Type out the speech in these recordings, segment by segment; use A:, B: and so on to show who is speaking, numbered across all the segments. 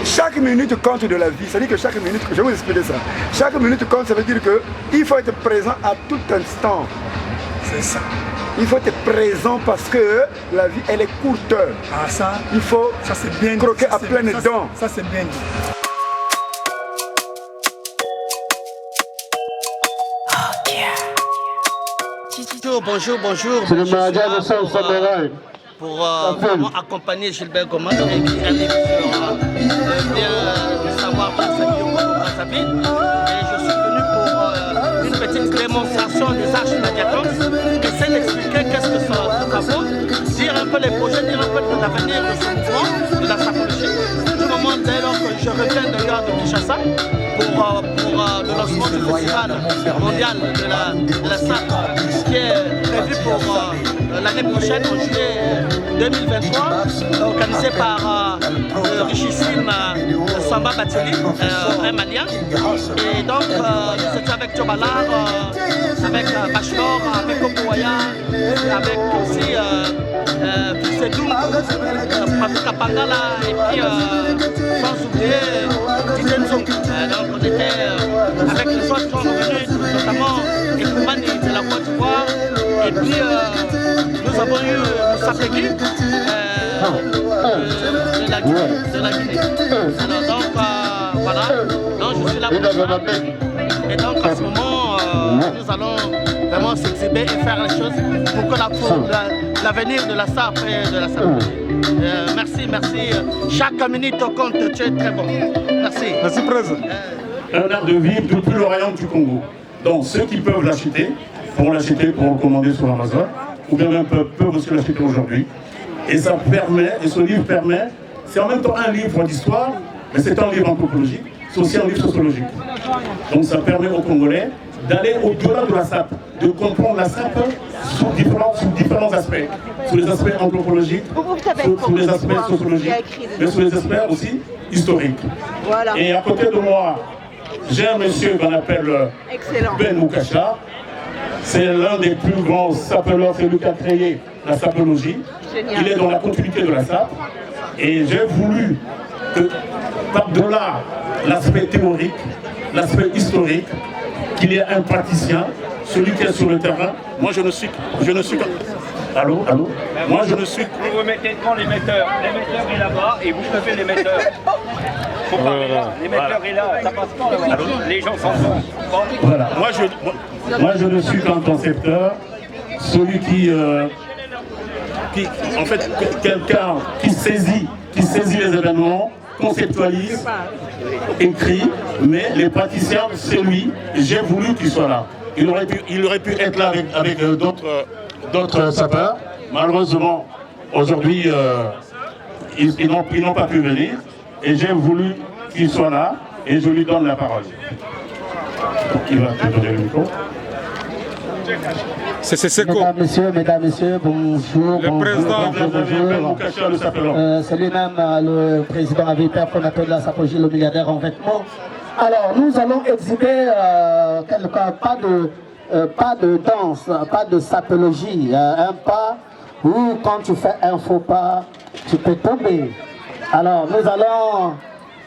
A: Chaque minute compte de la vie. C'est-à-dire que chaque minute, je vais vous expliquer ça. Chaque minute compte, ça veut dire qu'il faut être présent à tout instant.
B: C'est ça.
A: Il faut être présent parce que la vie, elle est courte.
B: Ah ça,
A: il faut
B: ça c'est bien
A: croquer à pleines dents.
B: Ça c'est bien dit.
C: Bonjour, bonjour.
D: C'est le manager de Saint Samurai.
C: Pour vraiment accompagner Gilbert Goma qui est bien savoir Brazzaville. Et je suis venu pour une petite démonstration des arches médiatons. Essayer d'expliquer qu'est-ce que ça vaut, dire un peu les projets, dire un peu de l'avenir de ce mouvement, de la sapologie. Du moment dès lors que je reviens d'ailleurs de Kinshasa pour le lancement du festival mondial de la SAP qui est prévu pour l'année prochaine, en juillet 2023, organisé par le richissime Samba Batili, un Malien. Et donc, nous étions avec Tchobalar, avec Bachelor, avec Okouaya, avec aussi Fissedoum, Matuka Pangala, et puis sans oublier Tidenzo. Donc, on était avec les autres qui sont venus, notamment Ekoumani de la Côte d'Ivoire, et puis nous avons eu Moussa Pegui de la Guinée. Alors, donc, voilà, donc je suis là pour ça. Et donc, en ce moment, nous allons vraiment s'exhiber et faire les choses pour que l'avenir de la SAP et de la SAP. Merci, merci. Chaque minute compte, tu es très bon. Merci.
A: Merci, Président.
E: Un art de vivre depuis le royaume du Congo. Donc, ceux qui peuvent l'acheter, pourront l'acheter pour le commander sur Amazon, ou bien même peuvent aussi l'acheter aujourd'hui. Et ça permet, et ce livre permet, c'est en même temps un livre d'histoire, mais c'est un livre anthropologique, c'est aussi un livre sociologique. Donc ça permet aux Congolais d'aller au-delà de la SAP, de comprendre la SAP sous différents aspects, sous les aspects anthropologiques, sous les aspects sociologiques, mais sous les aspects aussi historiques. Voilà. Et à côté de moi, j'ai un monsieur qu'on appelle Ben Moukasha. C'est l'un des plus grands sapeurs, c'est lui qui a créé la sapologie. Il est dans la continuité de la SAP. Et j'ai voulu que, par-delà l'aspect théorique, l'aspect historique, qu'il y ait un praticien, celui qui est sur le terrain. Moi, je ne suis que... Allô? Moi, je ne suis...
F: Vous vous mettez devant l'émetteur. L'émetteur est là-bas et vous chauffez l'émetteur. Faut parler là. L'émetteur est là. Ça passe pas là. Les gens s'en font.
E: Voilà. Moi, je ne suis qu'un concepteur. Celui qui en fait, quelqu'un qui saisit les événements, conceptualise, écrit, mais les praticiens, c'est lui. J'ai voulu qu'il soit là. Il aurait pu être là avec d'autres sapeurs. Malheureusement, aujourd'hui, ils n'ont pas pu venir. Et j'ai voulu qu'il soit là et je lui donne la parole. Il va te donner le micro.
D: C'est Mesdames, Messieurs, bonjour.
A: Le président
D: bonjour. C'est lui-même le président Avipère, fondateur de la sapologie, le milliardaire en vêtements. Alors, nous allons exhiber pas de danse, pas de sapologie, un pas où quand tu fais un faux pas, tu peux tomber. Alors, nous allons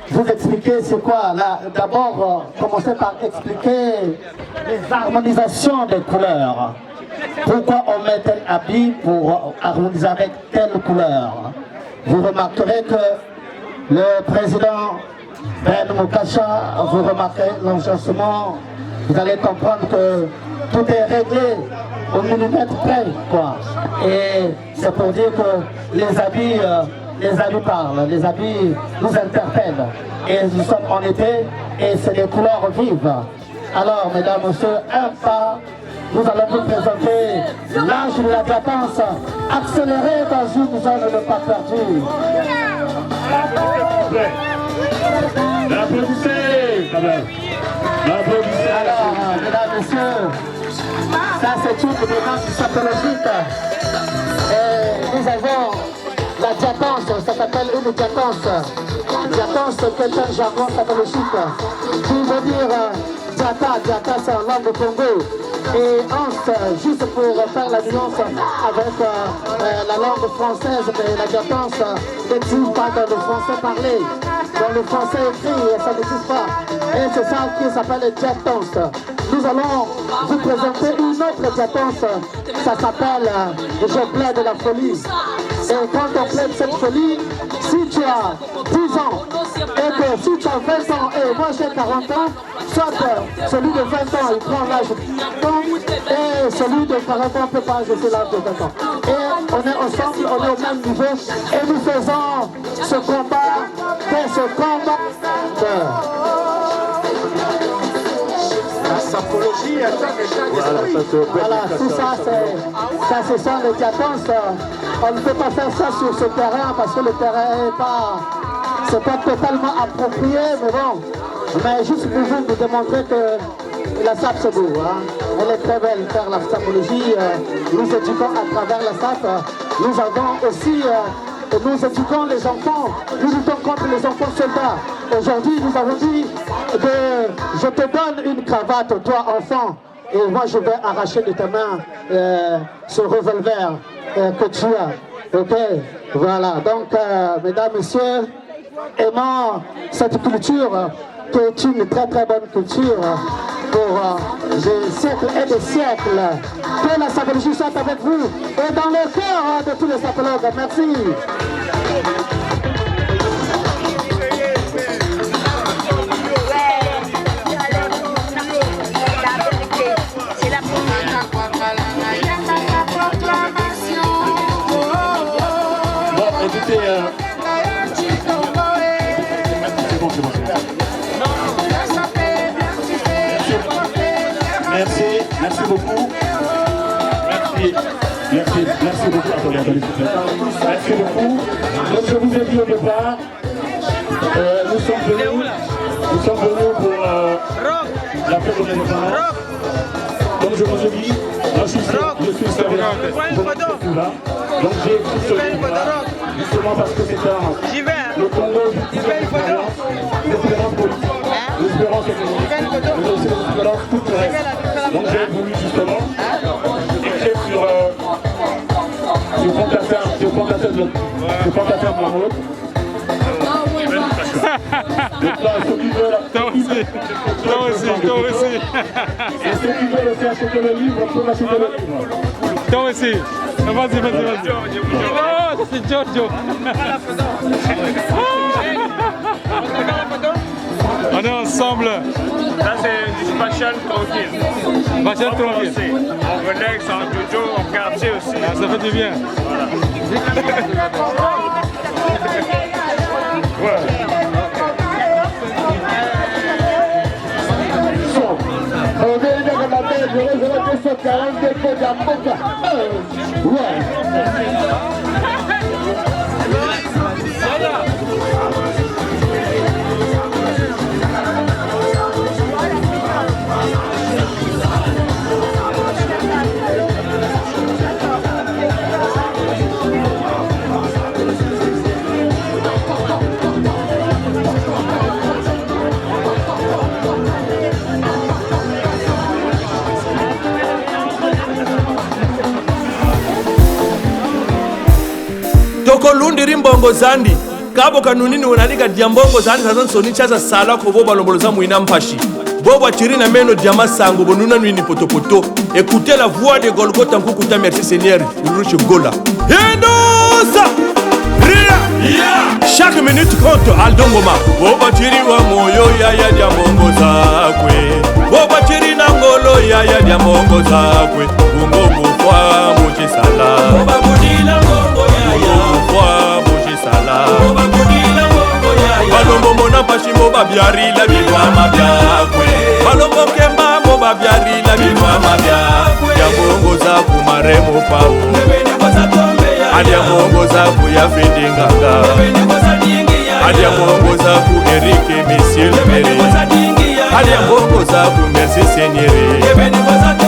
D: vous expliquer c'est quoi. D'abord, commencer par expliquer les harmonisations des couleurs. Pourquoi on met tel habit pour harmoniser avec telle couleur. Vous remarquerez que le président Ben Moukasha, vous remarquerez l'agencement, vous allez comprendre que tout est réglé au millimètre près, quoi. Et c'est pour dire que les habits parlent, les habits nous interpellent. Et nous sommes en été et c'est des couleurs vives. Alors, mesdames, messieurs, un pas, nous allons vous présenter l'âge de la cadence accélérée dans une zone de pas perdu.
E: L'applaudissez quand même. L'applaudissez.
D: Alors, mesdames, messieurs, ça c'est une démarche sapologique. Et nous avons la diatance, ça s'appelle une diatance. Diatance, c'est un jargon sapologique qui veut dire diata c'est en langue Congo. et Anse, juste pour faire la nuance avec la langue française, mais la diatonce n'existe pas dans le français parlé, dans le français écrit, ça n'existe pas. Et c'est ça qui s'appelle le diatonce. Nous allons vous présenter une autre diatonce, ça s'appelle Je plaide la folie. Et quand on plaide cette folie, si tu as 10 ans et que si tu as 20 ans et moi j'ai 40 ans, soit celui de 20 ans il prend l'âge de 20 ans et celui de 40 ans ne peut pas ajouter l'âge de 20 ans. Et on est ensemble, on est au même niveau et nous faisons ce combat, ce combat. La sapologie, voilà, tout ça, ce sont les diatonces. On ne peut pas faire ça sur ce terrain parce que le terrain c'est pas totalement approprié, mais bon. Mais juste pour vous démontrer que la SAP c'est beau, hein. Elle est très belle faire la sapologie. Nous éduquons à travers la SAP. Nous avons aussi, nous éduquons les enfants. Nous luttons contre les enfants soldats. Aujourd'hui, nous avons dit je te donne une cravate, toi enfant, et moi je vais arracher de ta main ce revolver que tu as. Ok, voilà. Donc, mesdames, messieurs, aimant cette culture qui est une très très bonne culture pour des siècles et des siècles. Que la sapologie soit avec vous et dans le cœur de tous les sapologues. Merci.
E: Merci beaucoup. Merci beaucoup. Attendez, s'il vous plaît. Merci beaucoup. Donc je vous ai dit au départ, nous sommes venus pour la fête de l'indépendance. Comme je vous ai dit, moi je suis serveur là. Donc j'ai écrit ce livre-là, justement parce que c'est le Congo, l'espérance politique, l'espérance économique, mais aussi l'espérance culturelle. Donc j'ai voulu justement écrire sur fondateur de la mode.
G: Toi aussi.
E: Et ceux qui veulent aussi acheter le livre, peuvent acheter le livre.
G: Toi aussi. Vas-y. Oh, c'est Giorgio. On est ensemble.
F: Ça c'est du spatial tranquille.
G: Spatial tranquille.
F: On relaxe en jojo, en quartier aussi.
G: Ah, ça fait du bien.
F: Voilà.
H: Toko lundiri mbongo zandi kabo kanunini unalika diambongo zandi sazon soni chaza sala ko boba lomboloza muina mpashi boba tirina meno diama sango bonuna nuini potopoto. Écoutez la voix de Golgotha Nkukuta, merci Seigneur Ruche Gola Hendosa Ria chaque minute compte Aldongoma boba tiri wa moyo ya diambongo zakwe boba tiri na ngolo ya diambongo zakwe bungo mufwa mujisala boba budila balombo mona pashimo babyari la bilwama byakwe balombo kemba mo babyari la bilwama byakwe ya bongo za kumaremo pao ali ya bongo za ku ya findinganga ali ya bongo za ku Eric Monsieur le Maire ali ya bongo za ku Merci Seigneur